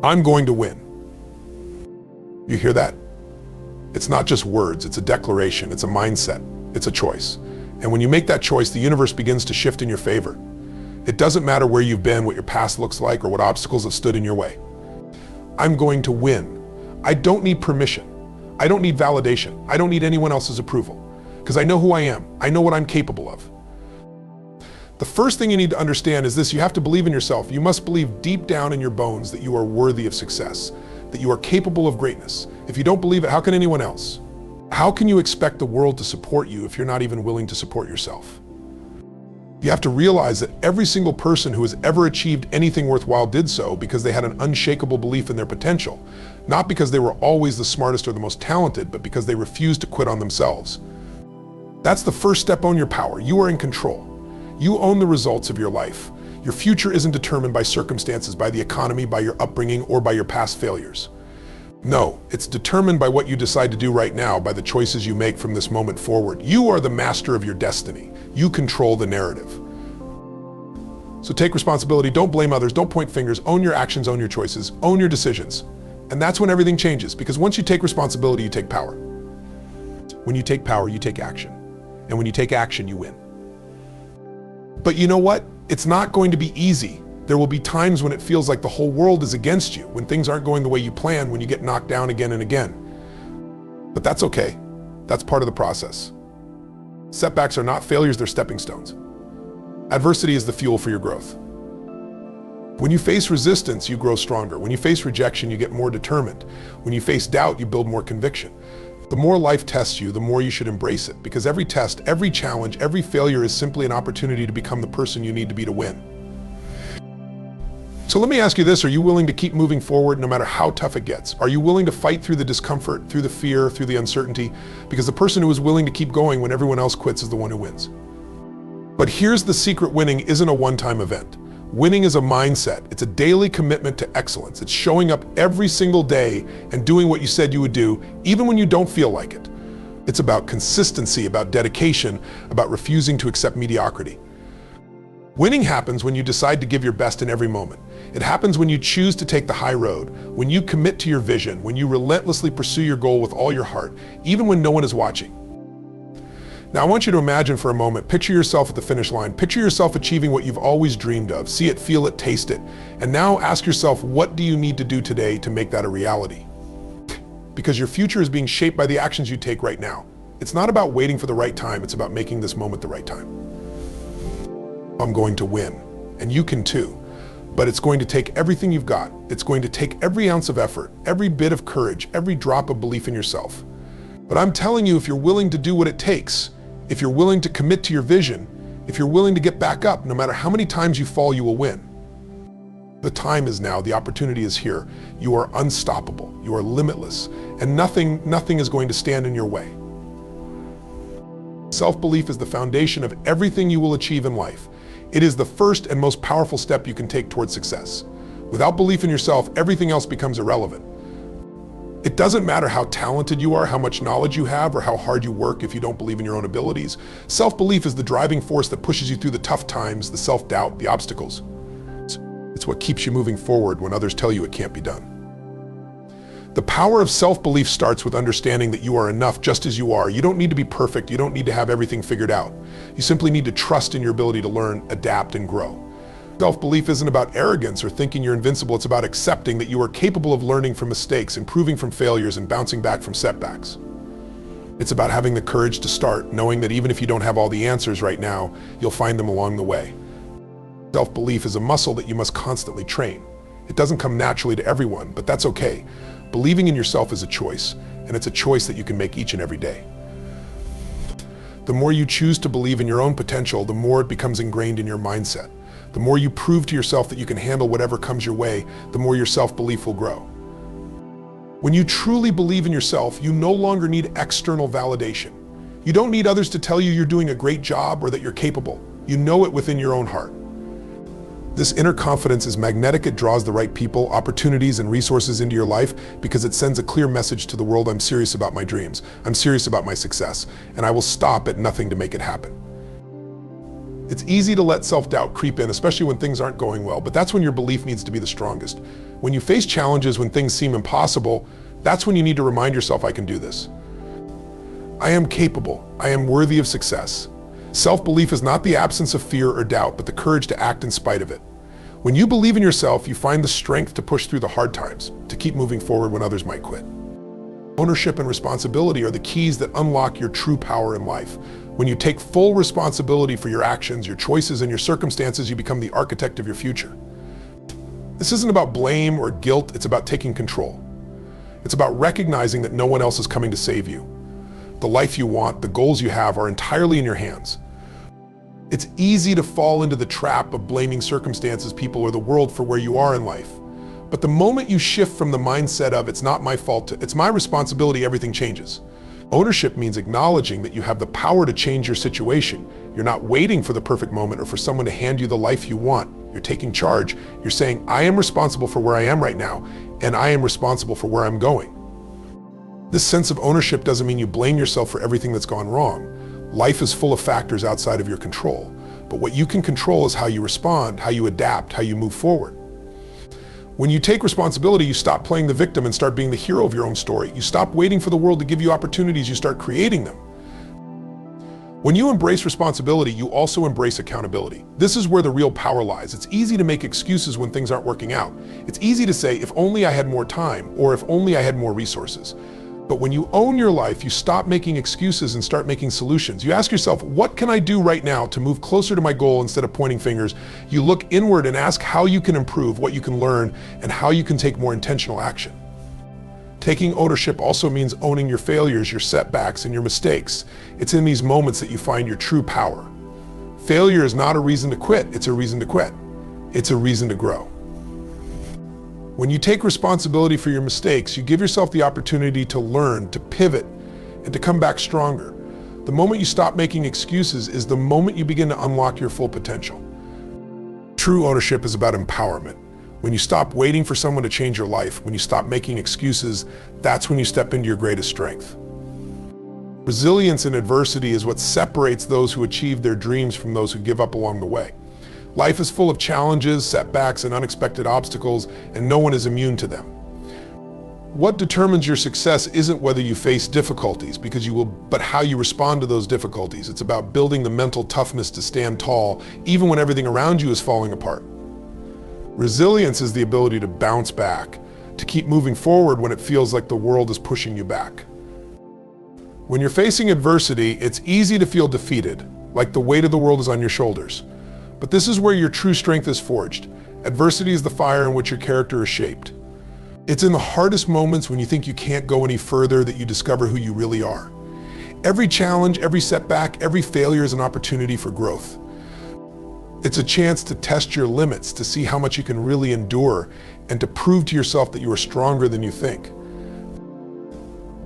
I'm going to win. You hear that? It's not just words, it's a declaration, it's a mindset, it's a choice. And when you make that choice, the universe begins to shift in your favor. It doesn't matter where you've been, what your past looks like, or what obstacles have stood in your way. I'm going to win. I don't need permission. I don't need validation. I don't need anyone else's approval, because I know who I am. I know what I'm capable of. The first thing you need to understand is this: you have to believe in yourself. You must believe deep down in your bones that you are worthy of success, that you are capable of greatness. If you don't believe it, how can anyone else? How can you expect the world to support you if you're not even willing to support yourself? You have to realize that every single person who has ever achieved anything worthwhile did so because they had an unshakable belief in their potential, not because they were always the smartest or the most talented, but because they refused to quit on themselves. That's the first step. Own your power. You are in control. You own the results of your life. Your future isn't determined by circumstances, by the economy, by your upbringing, or by your past failures. No, it's determined by what you decide to do right now, by the choices you make from this moment forward. You are the master of your destiny. You control the narrative. So take responsibility. Don't blame others. Don't point fingers. Own your actions, own your choices, own your decisions. And that's when everything changes, because once you take responsibility, you take power. When you take power, you take action. And when you take action, you win. But you know what? It's not going to be easy. There will be times when it feels like the whole world is against you, when things aren't going the way you plan, when you get knocked down again and again. But that's okay. That's part of the process. Setbacks are not failures, they're stepping stones. Adversity is the fuel for your growth. When you face resistance, you grow stronger. When you face rejection, you get more determined. When you face doubt, you build more conviction. The more life tests you, the more you should embrace it, because every test, every challenge, every failure is simply an opportunity to become the person you need to be to win. So let me ask you this: are you willing to keep moving forward no matter how tough it gets? Are you willing to fight through the discomfort, through the fear, through the uncertainty? Because the person who is willing to keep going when everyone else quits is the one who wins. But here's the secret: winning isn't a one-time event. Winning is a mindset. It's a daily commitment to excellence. It's showing up every single day and doing what you said you would do, even when you don't feel like it. It's about consistency, about dedication, about refusing to accept mediocrity. Winning happens when you decide to give your best in every moment. It happens when you choose to take the high road, when you commit to your vision, when you relentlessly pursue your goal with all your heart, even when no one is watching. Now, I want you to imagine for a moment, picture yourself at the finish line. Picture yourself achieving what you've always dreamed of. See it, feel it, taste it. And now ask yourself, what do you need to do today to make that a reality? Because your future is being shaped by the actions you take right now. It's not about waiting for the right time, it's about making this moment the right time. I'm going to win, and you can too. But it's going to take everything you've got. It's going to take every ounce of effort, every bit of courage, every drop of belief in yourself. But I'm telling you, if you're willing to do what it takes, if you're willing to commit to your vision, if you're willing to get back up, no matter how many times you fall, you will win. The time is now. The opportunity is here. You are unstoppable. You are limitless, and nothing is going to stand in your way. Self-belief is the foundation of everything you will achieve in life. It is the first and most powerful step you can take towards success. Without belief in yourself, everything else becomes irrelevant. It doesn't matter how talented you are, how much knowledge you have, or how hard you work if you don't believe in your own abilities. Self-belief is the driving force that pushes you through the tough times, the self-doubt, the obstacles. It's what keeps you moving forward when others tell you it can't be done. The power of self-belief starts with understanding that you are enough just as you are. You don't need to be perfect. You don't need to have everything figured out. You simply need to trust in your ability to learn, adapt, and grow. Self-belief isn't about arrogance or thinking you're invincible. It's about accepting that you are capable of learning from mistakes, improving from failures, and bouncing back from setbacks. It's about having the courage to start, knowing that even if you don't have all the answers right now, you'll find them along the way. Self-belief is a muscle that you must constantly train. It doesn't come naturally to everyone, but that's okay. Believing in yourself is a choice, and it's a choice that you can make each and every day. The more you choose to believe in your own potential, the more it becomes ingrained in your mindset. The more you prove to yourself that you can handle whatever comes your way, the more your self-belief will grow. When you truly believe in yourself, you no longer need external validation. You don't need others to tell you you're doing a great job or that you're capable. You know it within your own heart. This inner confidence is magnetic. It draws the right people, opportunities, and resources into your life because it sends a clear message to the world: I'm serious about my dreams. I'm serious about my success, and I will stop at nothing to make it happen. It's easy to let self-doubt creep in, especially when things aren't going well, but that's when your belief needs to be the strongest. When you face challenges, when things seem impossible, that's when you need to remind yourself, I can do this. I am capable. I am worthy of success. Self-belief is not the absence of fear or doubt, but the courage to act in spite of it. When you believe in yourself, you find the strength to push through the hard times, to keep moving forward when others might quit. Ownership and responsibility are the keys that unlock your true power in life. When you take full responsibility for your actions, your choices, and your circumstances, you become the architect of your future. This isn't about blame or guilt, it's about taking control. It's about recognizing that no one else is coming to save you. The life you want, the goals you have are entirely in your hands. It's easy to fall into the trap of blaming circumstances, people, or the world for where you are in life. But the moment you shift from the mindset of it's not my fault to it's my responsibility, everything changes. Ownership means acknowledging that you have the power to change your situation. You're not waiting for the perfect moment or for someone to hand you the life you want. You're taking charge. You're saying, I am responsible for where I am right now, and I am responsible for where I'm going. This sense of ownership doesn't mean you blame yourself for everything that's gone wrong. Life is full of factors outside of your control. But what you can control is how you respond, how you adapt, how you move forward. When you take responsibility, you stop playing the victim and start being the hero of your own story. You stop waiting for the world to give you opportunities, you start creating them. When you embrace responsibility, you also embrace accountability. This is where the real power lies. It's easy to make excuses when things aren't working out. It's easy to say, if only I had more time, or if only I had more resources. But when you own your life, you stop making excuses and start making solutions. You ask yourself, what can I do right now to move closer to my goal instead of pointing fingers? You look inward and ask how you can improve, what you can learn, and how you can take more intentional action. Taking ownership also means owning your failures, your setbacks, and your mistakes. It's in these moments that you find your true power. Failure is not a reason to quit, it's a reason to quit. It's a reason to grow. When you take responsibility for your mistakes, you give yourself the opportunity to learn, to pivot, and to come back stronger. The moment you stop making excuses is the moment you begin to unlock your full potential. True ownership is about empowerment. When you stop waiting for someone to change your life, when you stop making excuses, that's when you step into your greatest strength. Resilience in adversity is what separates those who achieve their dreams from those who give up along the way. Life is full of challenges, setbacks, and unexpected obstacles, and no one is immune to them. What determines your success isn't whether you face difficulties, but how you respond to those difficulties. It's about building the mental toughness to stand tall, even when everything around you is falling apart. Resilience is the ability to bounce back, to keep moving forward when it feels like the world is pushing you back. When you're facing adversity, it's easy to feel defeated, like the weight of the world is on your shoulders. But this is where your true strength is forged. Adversity is the fire in which your character is shaped. It's in the hardest moments when you think you can't go any further that you discover who you really are. Every challenge, every setback, every failure is an opportunity for growth. It's a chance to test your limits, to see how much you can really endure, and to prove to yourself that you are stronger than you think.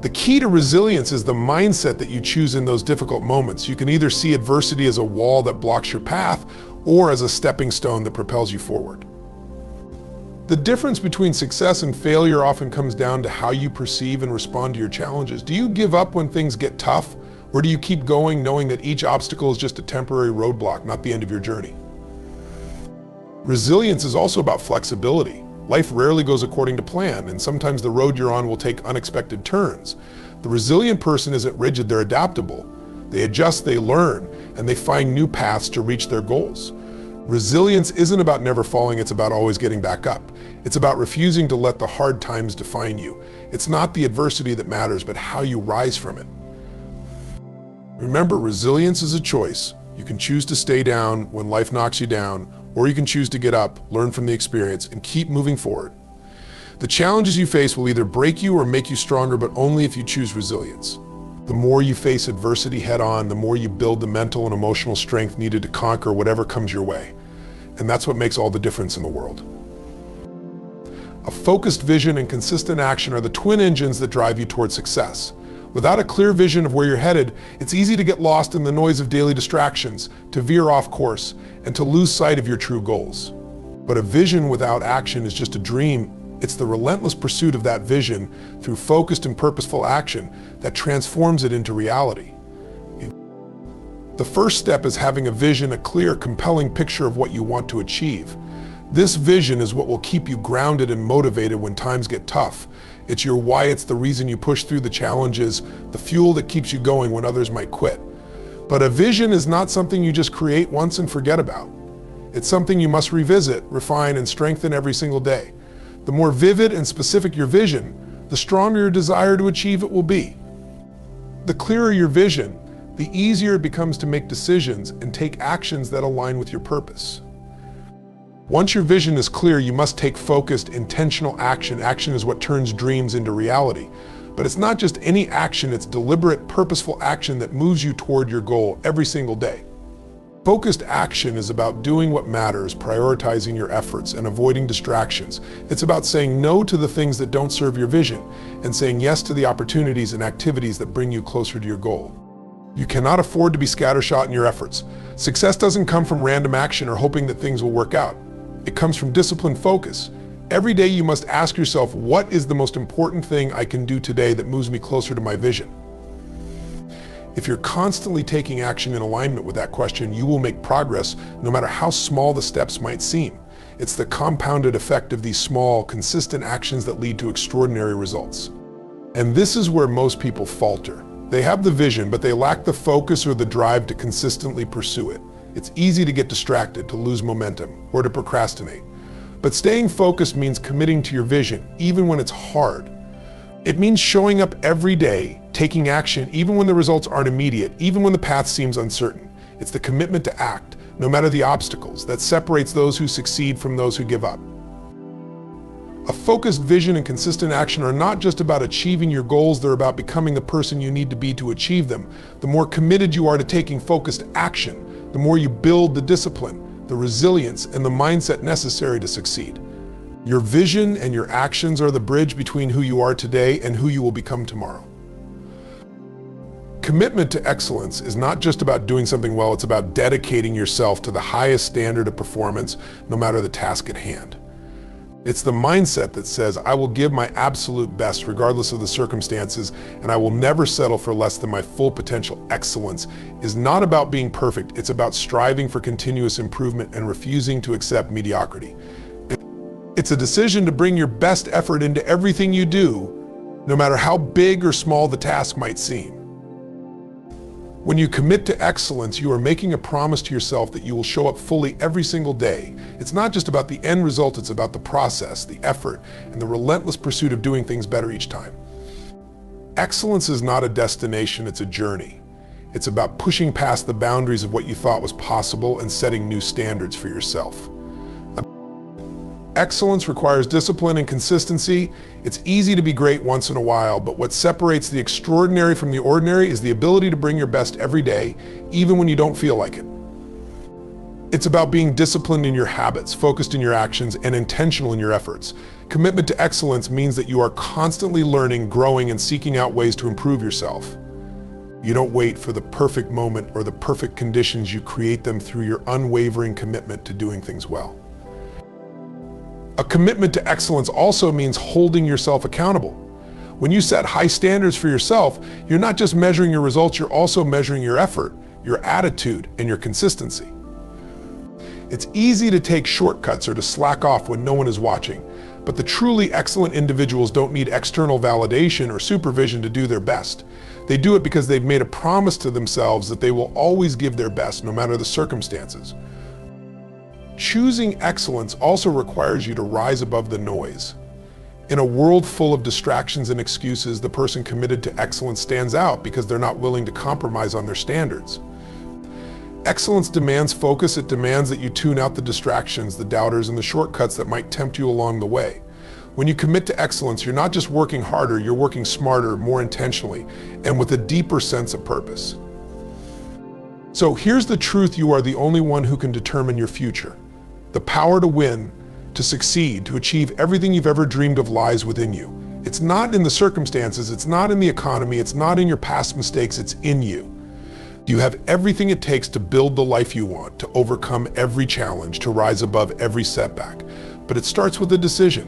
The key to resilience is the mindset that you choose in those difficult moments. You can either see adversity as a wall that blocks your path, or as a stepping stone that propels you forward. The difference between success and failure often comes down to how you perceive and respond to your challenges. Do you give up when things get tough, or do you keep going knowing that each obstacle is just a temporary roadblock, not the end of your journey? Resilience is also about flexibility. Life rarely goes according to plan, and sometimes the road you're on will take unexpected turns. The resilient person isn't rigid, they're adaptable. They adjust, they learn, and they find new paths to reach their goals. Resilience isn't about never falling, it's about always getting back up. It's about refusing to let the hard times define you. It's not the adversity that matters, but how you rise from it. Remember, resilience is a choice. You can choose to stay down when life knocks you down, or you can choose to get up, learn from the experience, and keep moving forward. The challenges you face will either break you or make you stronger, but only if you choose resilience. The more you face adversity head on, the more you build the mental and emotional strength needed to conquer whatever comes your way. And that's what makes all the difference in the world. A focused vision and consistent action are the twin engines that drive you towards success. Without a clear vision of where you're headed, it's easy to get lost in the noise of daily distractions, to veer off course, and to lose sight of your true goals. But a vision without action is just a dream. It's the relentless pursuit of that vision through focused and purposeful action that transforms it into reality. The first step is having a vision, a clear, compelling picture of what you want to achieve. This vision is what will keep you grounded and motivated when times get tough. It's your why, it's the reason you push through the challenges, the fuel that keeps you going when others might quit. But a vision is not something you just create once and forget about. It's something you must revisit, refine, and strengthen every single day. The more vivid and specific your vision, the stronger your desire to achieve it will be. The clearer your vision, the easier it becomes to make decisions and take actions that align with your purpose. Once your vision is clear, you must take focused, intentional action. Action is what turns dreams into reality. But it's not just any action, it's deliberate, purposeful action that moves you toward your goal every single day. Focused action is about doing what matters, prioritizing your efforts, and avoiding distractions. It's about saying no to the things that don't serve your vision and saying yes to the opportunities and activities that bring you closer to your goal. You cannot afford to be scattershot in your efforts. Success doesn't come from random action or hoping that things will work out. It comes from disciplined focus. Every day you must ask yourself, what is the most important thing I can do today that moves me closer to my vision? If you're constantly taking action in alignment with that question, you will make progress no matter how small the steps might seem. It's the compounded effect of these small, consistent actions that lead to extraordinary results. And this is where most people falter. They have the vision, but they lack the focus or the drive to consistently pursue it. It's easy to get distracted, to lose momentum, or to procrastinate. But staying focused means committing to your vision, even when it's hard. It means showing up every day, taking action, even when the results aren't immediate, even when the path seems uncertain. It's the commitment to act, no matter the obstacles, that separates those who succeed from those who give up. A focused vision and consistent action are not just about achieving your goals, they're about becoming the person you need to be to achieve them. The more committed you are to taking focused action, the more you build the discipline, the resilience, and the mindset necessary to succeed. Your vision and your actions are the bridge between who you are today and who you will become tomorrow. Commitment to excellence is not just about doing something well, it's about dedicating yourself to the highest standard of performance, no matter the task at hand. It's the mindset that says, I will give my absolute best regardless of the circumstances, and I will never settle for less than my full potential. Excellence is not about being perfect, it's about striving for continuous improvement and refusing to accept mediocrity. It's a decision to bring your best effort into everything you do, no matter how big or small the task might seem. When you commit to excellence, you are making a promise to yourself that you will show up fully every single day. It's not just about the end result, it's about the process, the effort, and the relentless pursuit of doing things better each time. Excellence is not a destination, it's a journey. It's about pushing past the boundaries of what you thought was possible and setting new standards for yourself. Excellence requires discipline and consistency. It's easy to be great once in a while, but what separates the extraordinary from the ordinary is the ability to bring your best every day, even when you don't feel like it. It's about being disciplined in your habits, focused in your actions, and intentional in your efforts. Commitment to excellence means that you are constantly learning, growing, and seeking out ways to improve yourself. You don't wait for the perfect moment or the perfect conditions, you create them through your unwavering commitment to doing things well. A commitment to excellence also means holding yourself accountable. When you set high standards for yourself, you're not just measuring your results, you're also measuring your effort, your attitude, and your consistency. It's easy to take shortcuts or to slack off when no one is watching, but the truly excellent individuals don't need external validation or supervision to do their best. They do it because they've made a promise to themselves that they will always give their best, no matter the circumstances. Choosing excellence also requires you to rise above the noise. In a world full of distractions and excuses, the person committed to excellence stands out because they're not willing to compromise on their standards. Excellence demands focus. It demands that you tune out the distractions, the doubters, and the shortcuts that might tempt you along the way. When you commit to excellence, you're not just working harder, you're working smarter, more intentionally, and with a deeper sense of purpose. So here's the truth: you are the only one who can determine your future. The power to win, to succeed, to achieve everything you've ever dreamed of lies within you. It's not in the circumstances, it's not in the economy, it's not in your past mistakes, it's in you. You have everything it takes to build the life you want, to overcome every challenge, to rise above every setback. But it starts with a decision.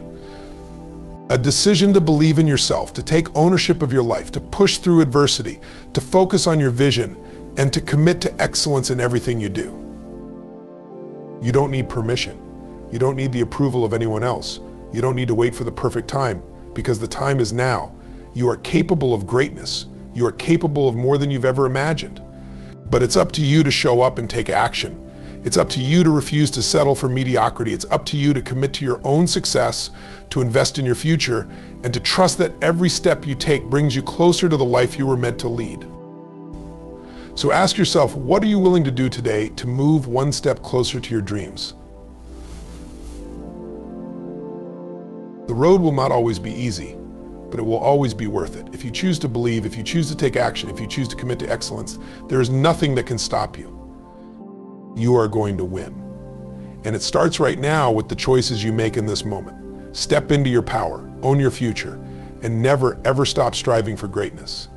A decision to believe in yourself, to take ownership of your life, to push through adversity, to focus on your vision, and to commit to excellence in everything you do. You don't need permission. You don't need the approval of anyone else. You don't need to wait for the perfect time, because the time is now. You are capable of greatness. You are capable of more than you've ever imagined. But it's up to you to show up and take action. It's up to you to refuse to settle for mediocrity. It's up to you to commit to your own success, to invest in your future, and to trust that every step you take brings you closer to the life you were meant to lead. So ask yourself, what are you willing to do today to move one step closer to your dreams? The road will not always be easy, but it will always be worth it. If you choose to believe, if you choose to take action, if you choose to commit to excellence, there is nothing that can stop you. You are going to win. And it starts right now with the choices you make in this moment. Step into your power, own your future, and never ever stop striving for greatness.